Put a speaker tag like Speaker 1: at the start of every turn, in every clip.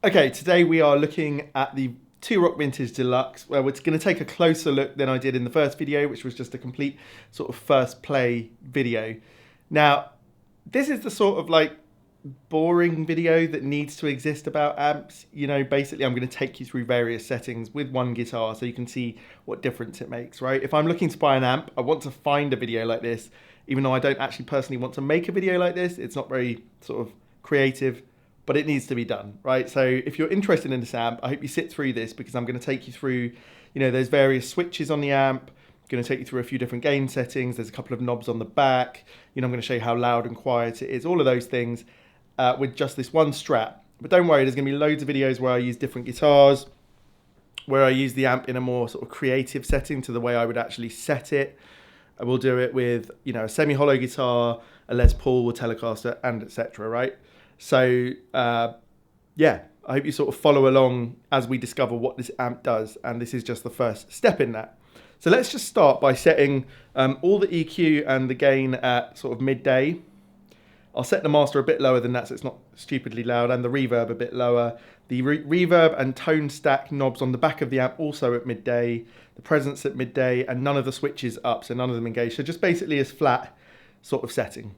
Speaker 1: Okay, today we are looking at the Two Rock Vintage Deluxe, where we're going to take a closer look than I did in the first video, which was just a complete sort of first play video. Now, this is the sort of like boring video that needs to exist about amps. You know, basically I'm going to take you through various settings with one guitar so you can see what difference it makes, right? If I'm looking to buy an amp, I want to find a video like this, even though I don't actually personally want to make a video like this. It's not very sort of creative, but it needs to be done, right? So if you're interested in this amp, I hope you sit through this because I'm going to take you through, you know, there's various switches on the amp. I'm going to take you through a few different gain settings. There's a couple of knobs on the back. You know, I'm going to show you how loud and quiet it is, all of those things with just this one Strat. But don't worry, there's going to be loads of videos where I use different guitars, where I use the amp in a more sort of creative setting to the way I would actually set it. I will do it with, you know, a semi-hollow guitar, a Les Paul, a Telecaster, and etc., right? So, yeah, I hope you sort of follow along as we discover what this amp does, and this is just the first step in that. So let's just start by setting all the EQ and the gain at sort of midday. I'll set the master a bit lower than that so it's not stupidly loud, and the reverb a bit lower. The reverb and tone stack knobs on the back of the amp also at midday, the presence at midday, and none of the switches up, so none of them engaged. So just basically as flat sort of setting.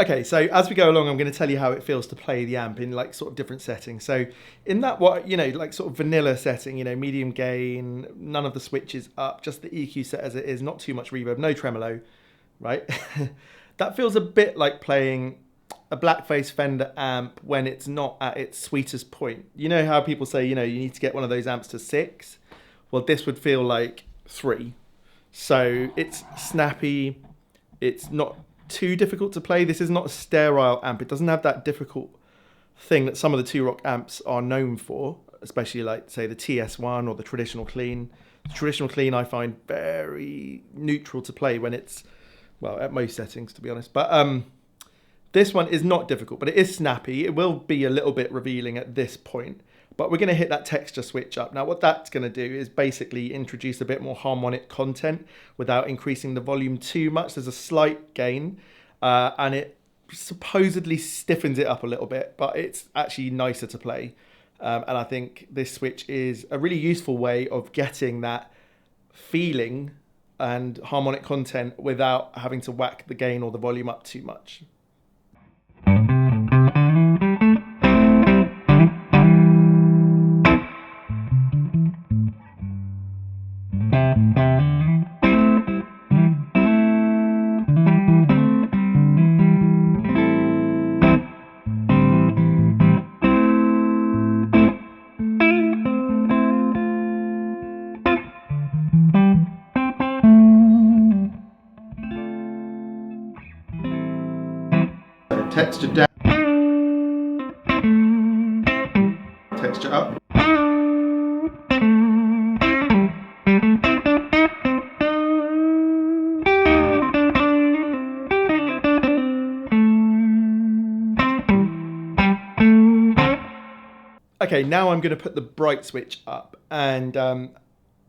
Speaker 1: Okay, so as we go along, I'm going to tell you how it feels to play the amp in like sort of different settings. So in that, what, you know, like sort of vanilla setting, you know, medium gain, none of the switches up, just the EQ set as it is, not too much reverb, no tremolo, right? That feels a bit like playing a blackface Fender amp when it's not at its sweetest point. You know how people say, you know, you need to get one of those amps to 6? Well, this would feel like 3. So it's snappy, it's not too difficult to play. This is not a sterile amp. It doesn't have that difficult thing that some of the Two Rock amps are known for, especially like say the TS1 or the Traditional Clean. The Traditional Clean I find very neutral to play when it's, well, at most settings to be honest. But this one is not difficult, but it is snappy. It will be a little bit revealing at this point, but we're going to hit that texture switch up. Now what that's going to do is basically introduce a bit more harmonic content without increasing the volume too much. There's a slight gain and it supposedly stiffens it up a little bit, but it's actually nicer to play. And I think this switch is a really useful way of getting that feeling and harmonic content without having to whack the gain or the volume up too much. Texture down, texture up. Okay, now I'm going to put the bright switch up, and I'm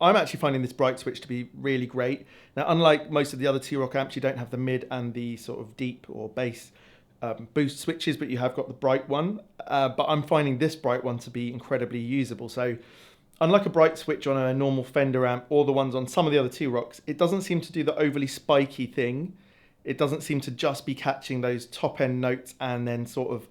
Speaker 1: actually finding this bright switch to be really great. Now, unlike most of the other Two Rock amps, you don't have the mid and the sort of deep or bass boost switches, but you have got the bright one. But I'm finding this bright one to be incredibly usable. So unlike a bright switch on a normal Fender amp or the ones on some of the other Two Rocks, it doesn't seem to do the overly spiky thing. It doesn't seem to just be catching those top end notes and then sort of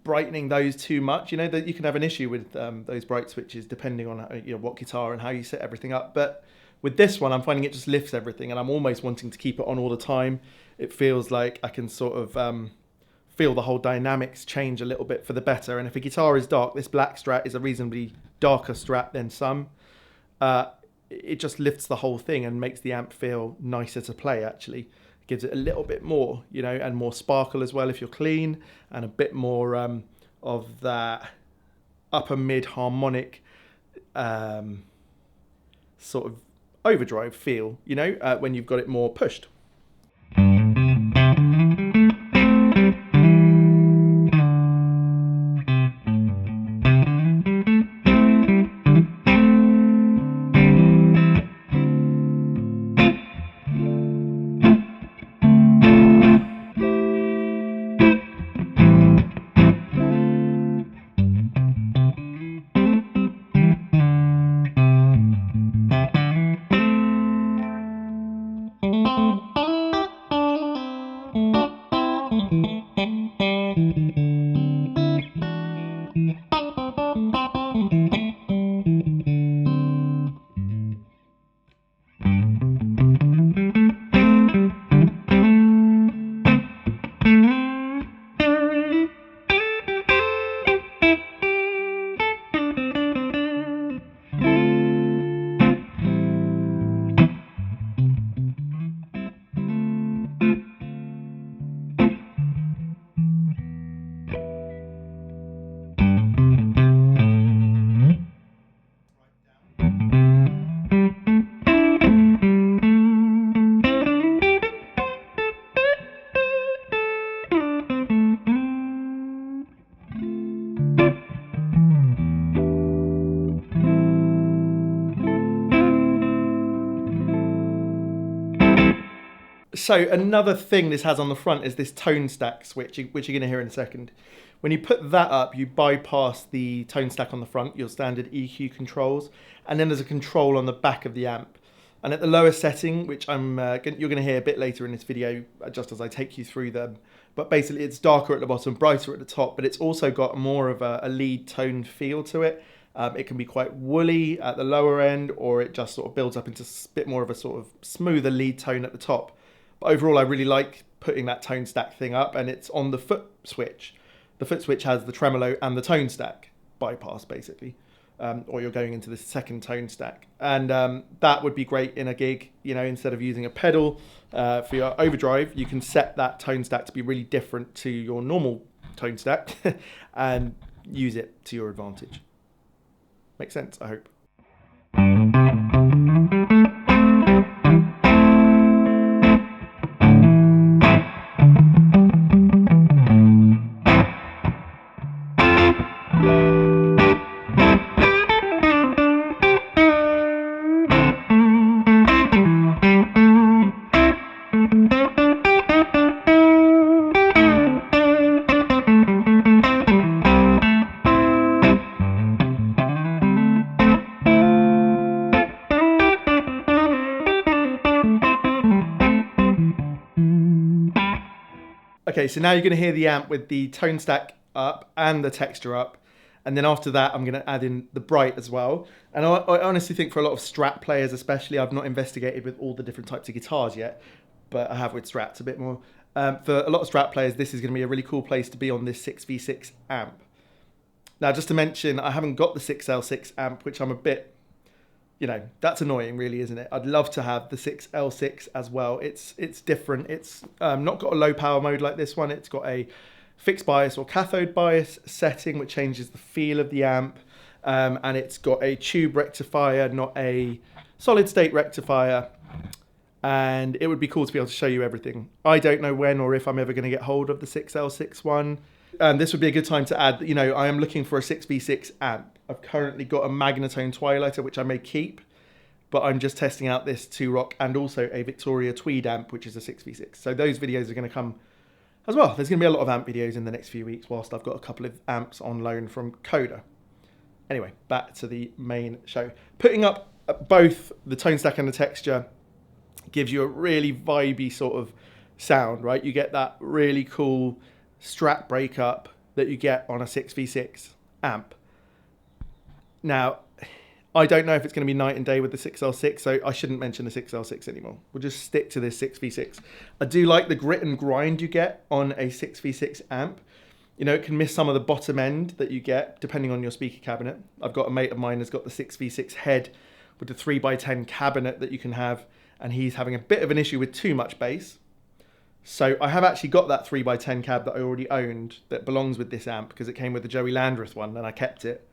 Speaker 1: brightening those too much. You know that you can have an issue with those bright switches depending on what guitar and how you set everything up. But with this one, I'm finding it just lifts everything, and I'm almost wanting to keep it on all the time. It feels like I can sort of feel the whole dynamics change a little bit for the better. And if a guitar is dark, this black Strat is a reasonably darker Strat than some. It just lifts the whole thing and makes the amp feel nicer to play, actually. It gives it a little bit more, and more sparkle as well if you're clean, and a bit more of that upper mid harmonic sort of overdrive feel, when you've got it more pushed. So another thing this has on the front is this tone stack switch, which you're going to hear in a second. When you put that up, you bypass the tone stack on the front, your standard EQ controls, and then there's a control on the back of the amp. And at the lower setting, which you're going to hear a bit later in this video, just as I take you through them, but basically it's darker at the bottom, brighter at the top, but it's also got more of a lead tone feel to it. It can be quite woolly at the lower end, or it just sort of builds up into a bit more of a sort of smoother lead tone at the top. But overall, I really like putting that tone stack thing up, and it's on the foot switch. The foot switch has the tremolo and the tone stack bypass, basically, or you're going into the second tone stack. And that would be great in a gig, instead of using a pedal for your overdrive, you can set that tone stack to be really different to your normal tone stack and use it to your advantage. Makes sense, I hope. Okay, so now you're going to hear the amp with the tone stack up and the texture up. And then after that, I'm going to add in the bright as well. And I honestly think for a lot of Strat players especially, I've not investigated with all the different types of guitars yet, but I have with Strats a bit more. For a lot of Strat players, this is going to be a really cool place to be on this 6v6 amp. Now, just to mention, I haven't got the 6L6 amp, which I'm a bit, that's annoying really, isn't it? I'd love to have the 6L6 as well. It's different. It's not got a low power mode like this one. It's got a fixed bias or cathode bias setting, which changes the feel of the amp. And it's got a tube rectifier, not a solid state rectifier. And it would be cool to be able to show you everything. I don't know when or if I'm ever going to get hold of the 6L6 one. This would be a good time to add, I am looking for a 6v6 amp. I've currently got a Magnatone Twilighter, which I may keep, but I'm just testing out this 2-Rock and also a Victoria Tweed amp, which is a 6v6. So those videos are going to come as well. There's going to be a lot of amp videos in the next few weeks, whilst I've got a couple of amps on loan from Coda. Anyway, back to the main show. Putting up both the tone stack and the texture gives you a really vibey sort of sound, right? You get that really cool Strat breakup that you get on a 6v6 amp. Now, I don't know if it's going to be night and day with the 6L6, so I shouldn't mention the 6L6 anymore. We'll just stick to this 6v6. I do like the grit and grind you get on a 6v6 amp. You know, it can miss some of the bottom end that you get depending on your speaker cabinet. I've got a mate of mine who's got the 6v6 head with the 3x10 cabinet that you can have, and he's having a bit of an issue with too much bass. So I have actually got that 3x10 cab that I already owned that belongs with this amp because it came with the Joey Landreth one and I kept it.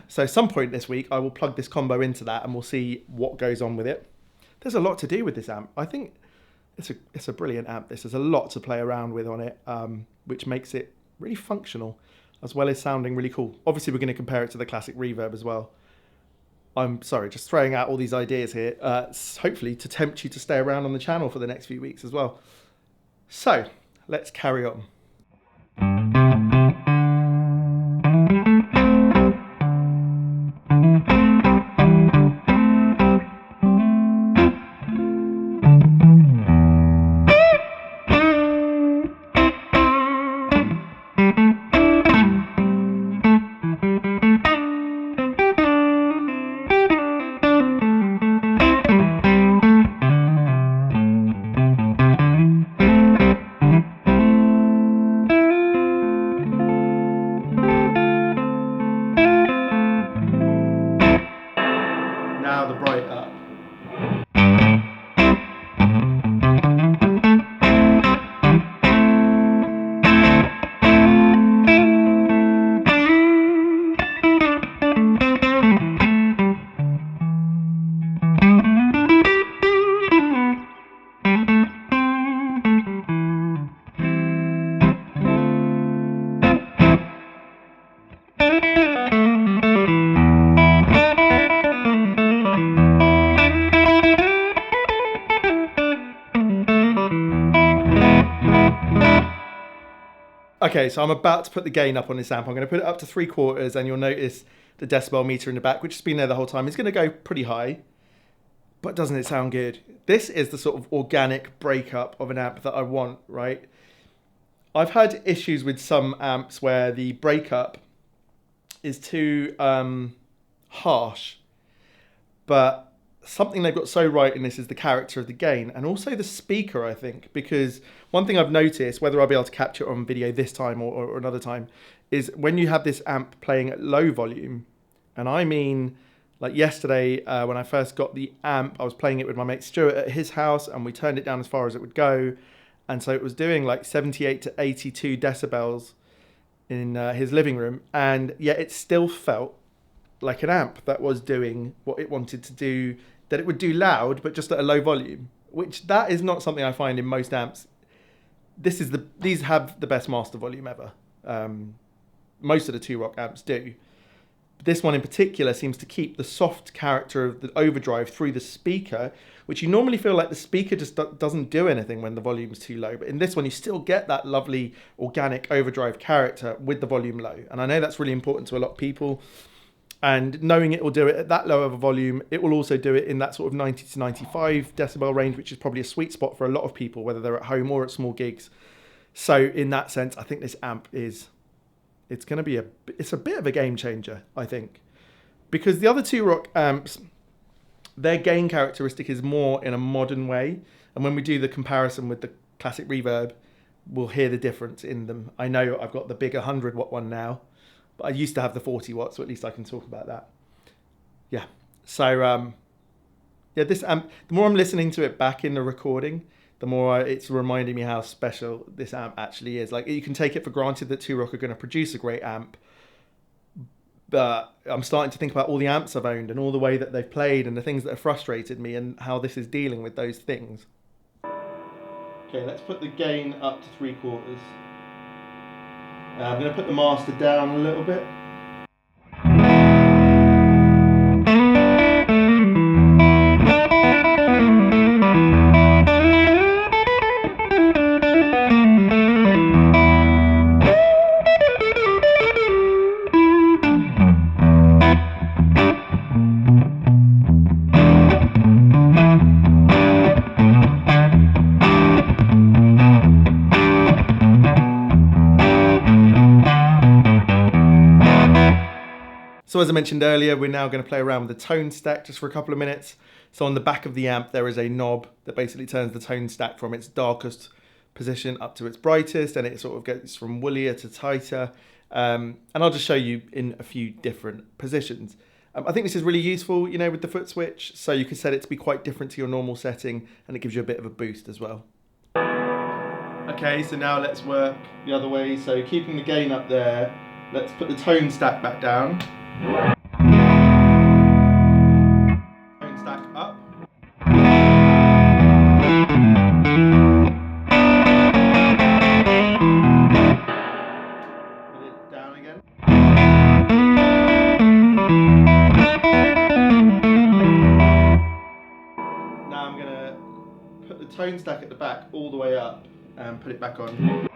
Speaker 1: So some point this week I will plug this combo into that and we'll see what goes on with it. There's a lot to do with this amp. I think it's a brilliant amp. There's a lot to play around with on it, which makes it really functional as well as sounding really cool. Obviously we're going to compare it to the classic Reverb as well. I'm sorry, just throwing out all these ideas here, hopefully to tempt you to stay around on the channel for the next few weeks as well. So let's carry on. Now the bright up. Okay, so I'm about to put the gain up on this amp. I'm going to put it up to 3/4 and you'll notice the decibel meter in the back, which has been there the whole time, is going to go pretty high. But doesn't it sound good? This is the sort of organic breakup of an amp that I want, right? I've had issues with some amps where the breakup is too harsh, but something they've got so right in this is the character of the gain and also the speaker, I think, because one thing I've noticed, whether I'll be able to capture it on video this time or another time, is when you have this amp playing at low volume, and I mean, like yesterday when I first got the amp, I was playing it with my mate Stuart at his house and we turned it down as far as it would go, and so it was doing like 78 to 82 decibels in his living room, and yet it still felt like an amp that was doing what it wanted to do, that it would do loud, but just at a low volume, which that is not something I find in most amps. These have the best master volume ever. Most of the 2-Rock amps do. This one in particular seems to keep the soft character of the overdrive through the speaker, which you normally feel like the speaker just doesn't do anything when the volume's too low. But in this one, you still get that lovely organic overdrive character with the volume low. And I know that's really important to a lot of people. And knowing it will do it at that low of a volume, it will also do it in that sort of 90 to 95 decibel range, which is probably a sweet spot for a lot of people, whether they're at home or at small gigs. So in that sense, I think this amp it's going to be it's a bit of a game changer, I think. Because the other 2-Rock amps, their gain characteristic is more in a modern way. And when we do the comparison with the classic Reverb, we'll hear the difference in them. I know I've got the big 100-watt one now, but I used to have the 40 watts, so at least I can talk about that. Yeah. So, yeah, this amp, the more I'm listening to it back in the recording, the more it's reminding me how special this amp actually is. Like, you can take it for granted that 2-Rock are going to produce a great amp, but I'm starting to think about all the amps I've owned and all the way that they've played and the things that have frustrated me and how this is dealing with those things. Okay, let's put the gain up to 3/4. I'm going to put the master down a little bit. So as I mentioned earlier, we're now going to play around with the tone stack just for a couple of minutes. So on the back of the amp, there is a knob that basically turns the tone stack from its darkest position up to its brightest, and it sort of gets from woollier to tighter. And I'll just show you in a few different positions. I think this is really useful, you know, with the foot switch. So you can set it to be quite different to your normal setting, and it gives you a bit of a boost as well. Okay, so now let's work the other way. So keeping the gain up there, let's put the tone stack back down. Tone stack up. Put it down again. Now I'm going to put the tone stack at the back all the way up and put it back on.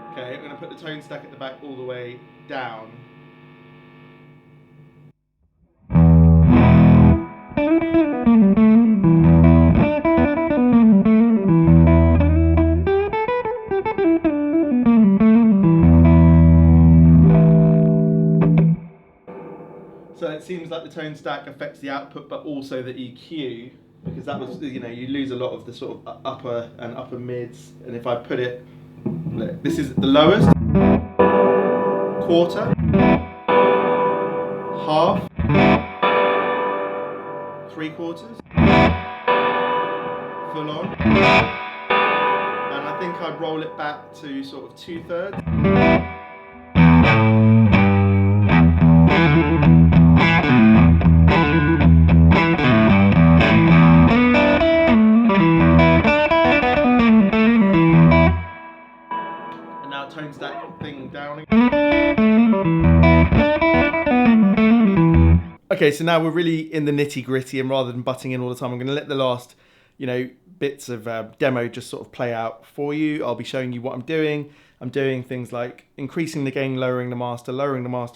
Speaker 1: Okay, I'm going to put the tone stack at the back all the way down. So it seems like the tone stack affects the output, but also the EQ, because that was, you know, you lose a lot of the sort of upper and upper mids. And if I put it, look, this is the lowest, quarter, half, 3/4, full on, and I think I'd roll it back to sort of 2/3. And now tone stack thing down again. Okay, so now we're really in the nitty gritty, and rather than butting in all the time, I'm going to let the last, you know, bits of demo just sort of play out for you. I'll be showing you what I'm doing. I'm doing things like increasing the gain, lowering the master,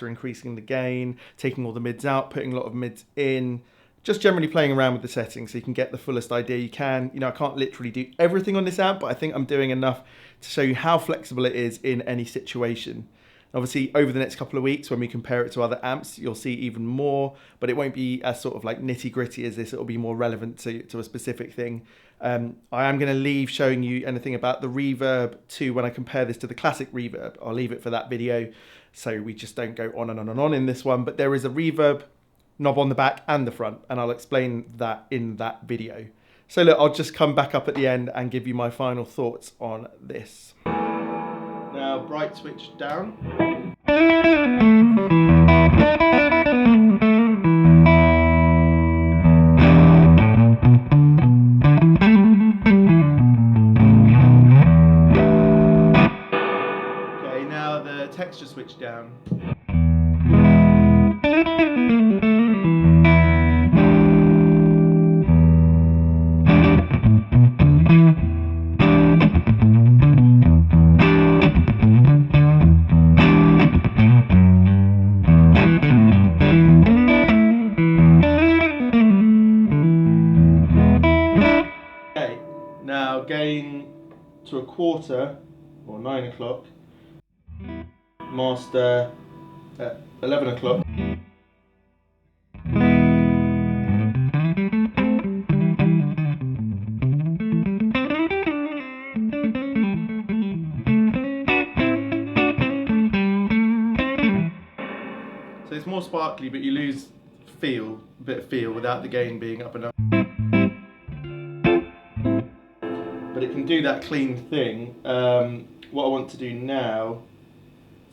Speaker 1: increasing the gain, taking all the mids out, putting a lot of mids in, just generally playing around with the settings so you can get the fullest idea you can. You know, I can't literally do everything on this amp, but I think I'm doing enough to show you how flexible it is in any situation. Obviously, over the next couple of weeks, when we compare it to other amps, you'll see even more, but it won't be as sort of like nitty gritty as this. It'll be more relevant to a specific thing. I am going to leave showing you anything about the reverb too when I compare this to the classic reverb. I'll leave it for that video, so we just don't go on and on and on in this one. But there is a reverb knob on the back and the front, and I'll explain that in that video. So look, I'll just come back up at the end and give you my final thoughts on this. Now, bright switch down. Okay, now the texture switch down. Now gain to 1/4 or 9 o'clock, master at 11 o'clock. So it's more sparkly, but you lose a bit of feel without the gain being up enough. But it can do that clean thing. What I want to do now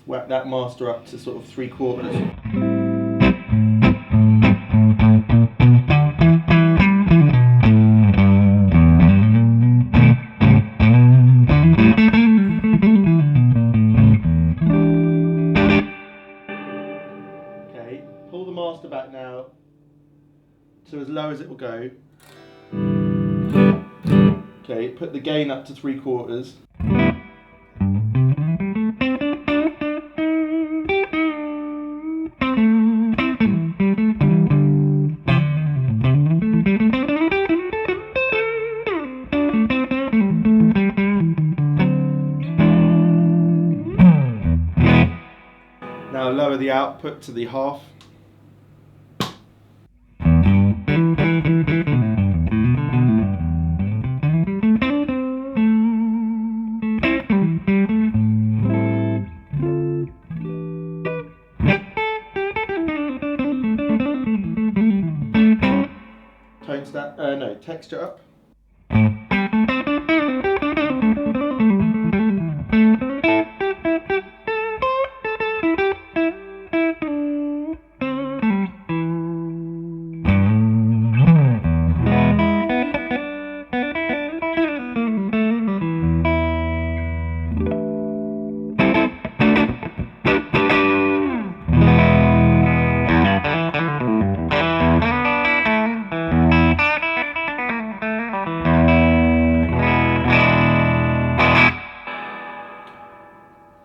Speaker 1: is whack that master up to sort of 3/4. Okay, pull the master back now to as low as it will go. Okay, put the gain up to 3/4. lower the output to the half. Texture up.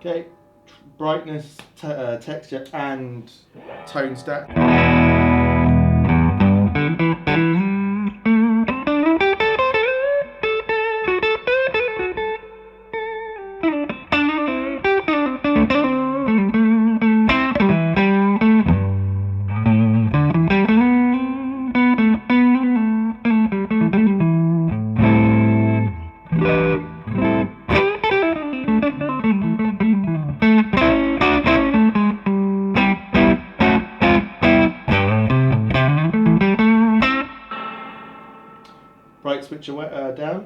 Speaker 1: Okay, brightness, texture and tone stack. Bright switch down.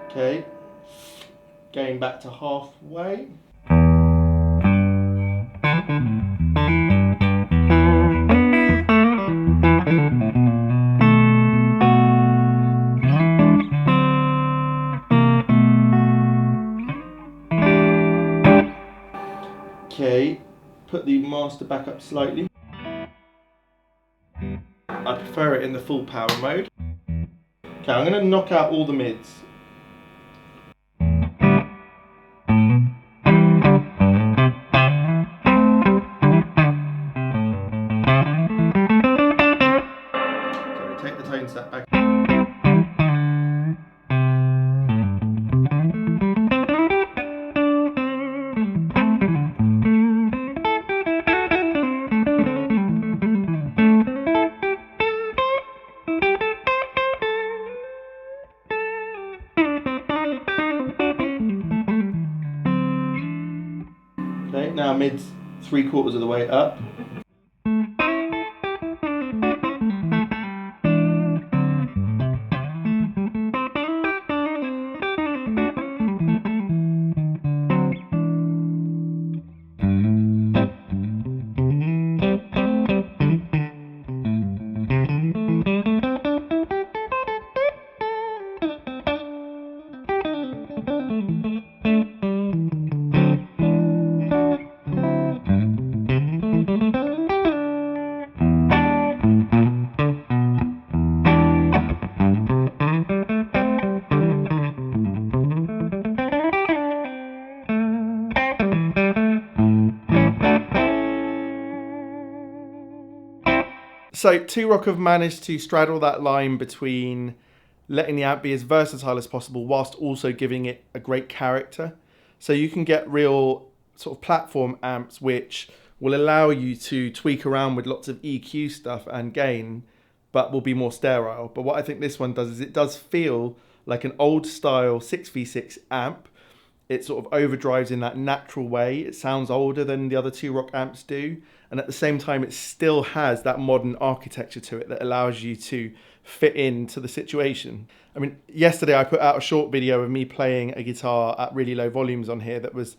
Speaker 1: Okay, going back to halfway. Okay, put the master back up slightly. I prefer it in the full power mode. Okay, I'm going to knock out all the mids. So take the tone set back. Okay, now mid's 3/4 of the way up. So Two-Rock have managed to straddle that line between letting the amp be as versatile as possible whilst also giving it a great character. So you can get real sort of platform amps which will allow you to tweak around with lots of EQ stuff and gain, but will be more sterile. But what I think this one does is it does feel like an old style 6v6 amp. It sort of overdrives in that natural way. It sounds older than the other Two-Rock amps do. And at the same time, it still has that modern architecture to it that allows you to fit into the situation. I mean, yesterday I put out a short video of me playing a guitar at really low volumes on here that was,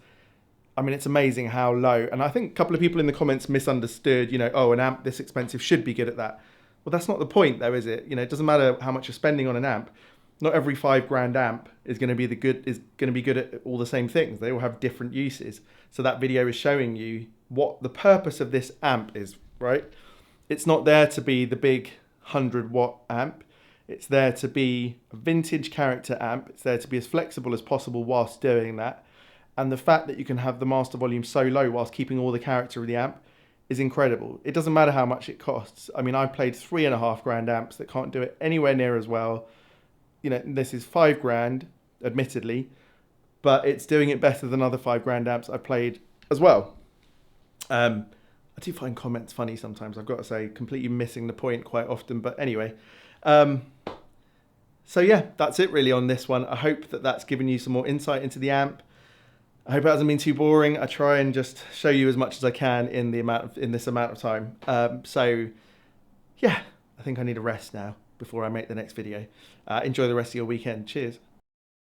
Speaker 1: I mean, it's amazing how low. And I think a couple of people in the comments misunderstood, you know, oh, an amp this expensive should be good at that. Well, that's not the point though, is it? You know, it doesn't matter how much you're spending on an amp. Not every $5,000 amp is going to be good at all the same things. They all have different uses. So that video is showing you what the purpose of this amp is, right? It's not there to be the big 100-watt amp. It's there to be a vintage character amp. It's there to be as flexible as possible whilst doing that. And the fact that you can have the master volume so low whilst keeping all the character of the amp is incredible. It doesn't matter how much it costs. I mean, I played 3.5 grand amps that can't do it anywhere near as well. You know, this is 5 grand, admittedly, but it's doing it better than other 5 grand amps I've played as well. I do find comments funny sometimes, I've got to say, completely missing the point quite often, but anyway. So yeah, that's it really on this one. I hope that that's given you some more insight into the amp. I hope it hasn't been too boring. I try and just show you as much as I can in this amount of time. So yeah, I think I need a rest now before I make the next video. Enjoy the rest of your weekend. Cheers.